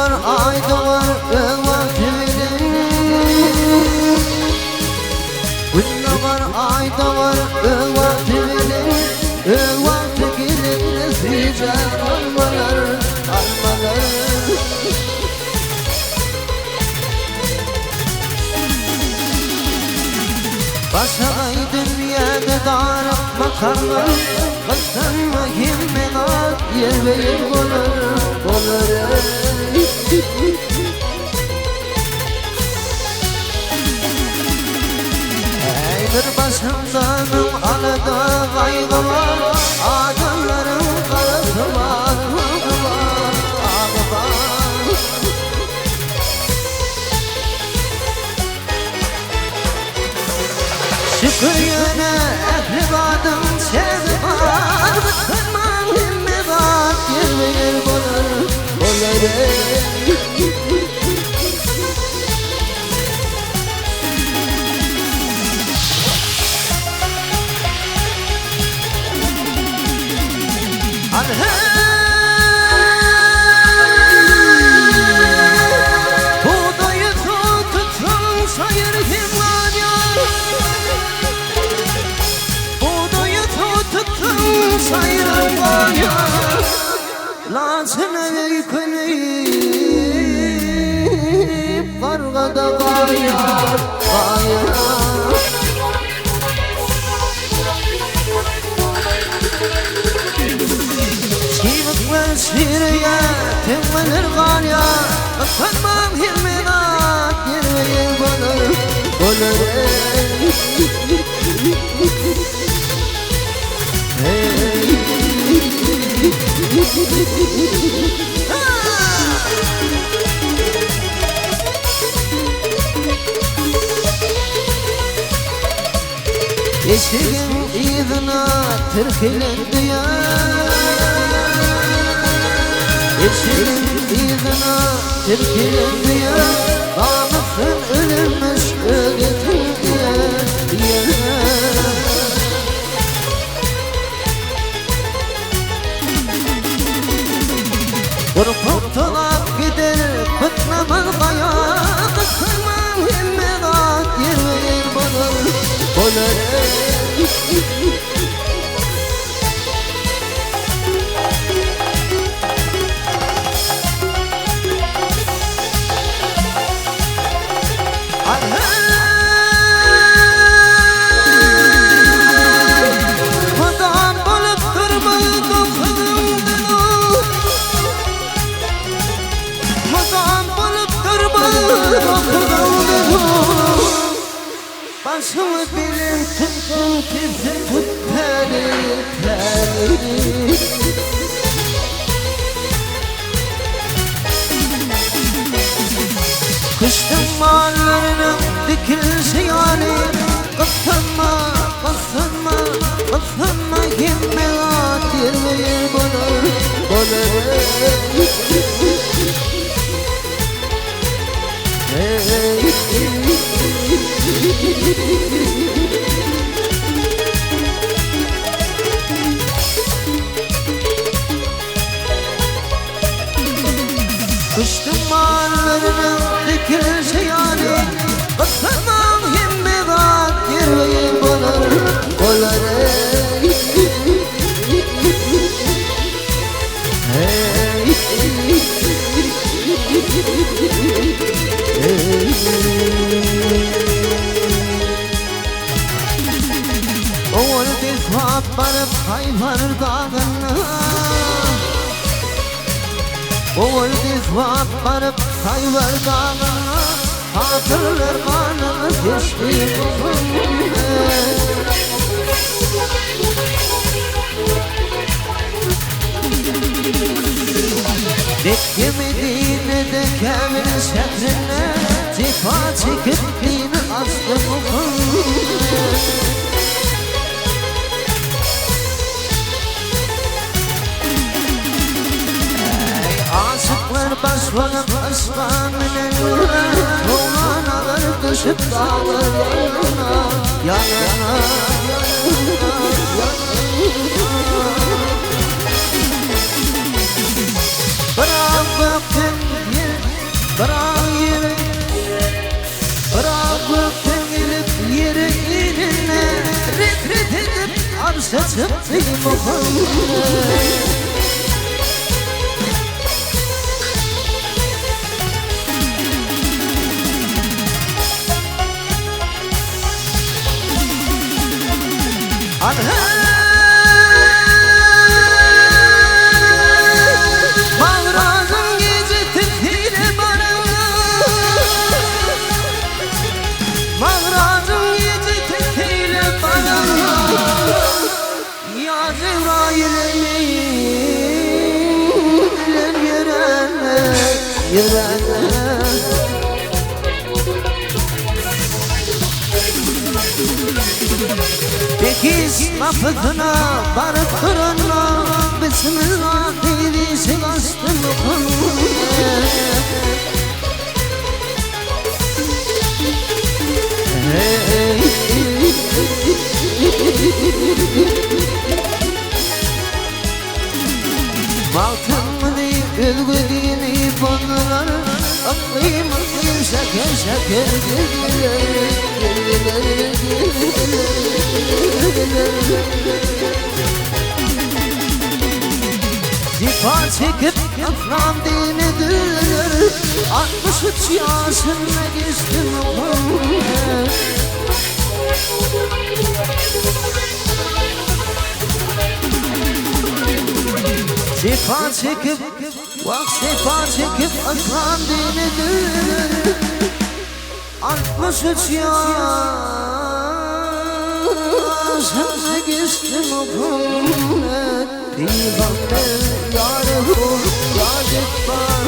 var, ay da var, vakti bilir. Gün de var, ay da var, vakti bilir. Vakti gelir, sıcak almalar, almalar. Başakay dünyada darıp bakarlar, kıskanma himmelat yer ve yer olur. Bir başımdanım alada kaygı var, adamların karası var, ağı var. Şükür yöne ehli kadın çezi var, bıkırman himmedat yer ve yer olur. Buğdayı tutan sayır himman yar, buğdayı tutan sayır himman yar. Lansına yıkınıp kargada kayar, kayar. Çivikler şiriye temmelir kar ya, kıskanmam himmedat yer ve yer olur. Eşiğin izine türkülendi ya, eşiğin izine türkülendi ya. Namusun ölürmüş öğretildi ya. Korkup dolap gider kutlamaz kaya, kıskanmam himmedat yer ve yer bulur. Madam balık kırmalı dokuzumdu, madam balık kırmalı dokuzumdu. Başımı bilin tuttum tizi tut teli teli. Kıştın mallarının dikilişi yani, kıskanma, kıskanma, kıskanma himmelat yer ve yer bulur. Kıştın mallarının dikilişi yani, kıskanmam himmedat yer ve yer bulur. Oğul bir tuhaf barıp hayvar dağına, oğul bir tuhaf barıp hayvar dağına. Hatırlar bana geçtiğim Bekle Medine'de Kevin şehrine, cifa çekip dini astım aşıklar başlanıp aşka minenler, Tuğlanalar düşüp dağlar yanına, yanına, bırak bıktım bir kestim Muhammed. Mağrazım gece tepkiyle bana, mağrazım gece tepkiyle bana. Ya Cebrail'in yürene Tekiz lafızına varıp durunla Bismillah dediyse bastım Maltın deyip ülgülüğünü bunlar Aklıyım aklıyım şeker şeker Zifa çekip afram dinidir 63 yaşında geçtim Zifa çekip vak zifa çekip afram dinidir 63 yaşında geçtim Muhammed Peygamber yâre ol yâcet var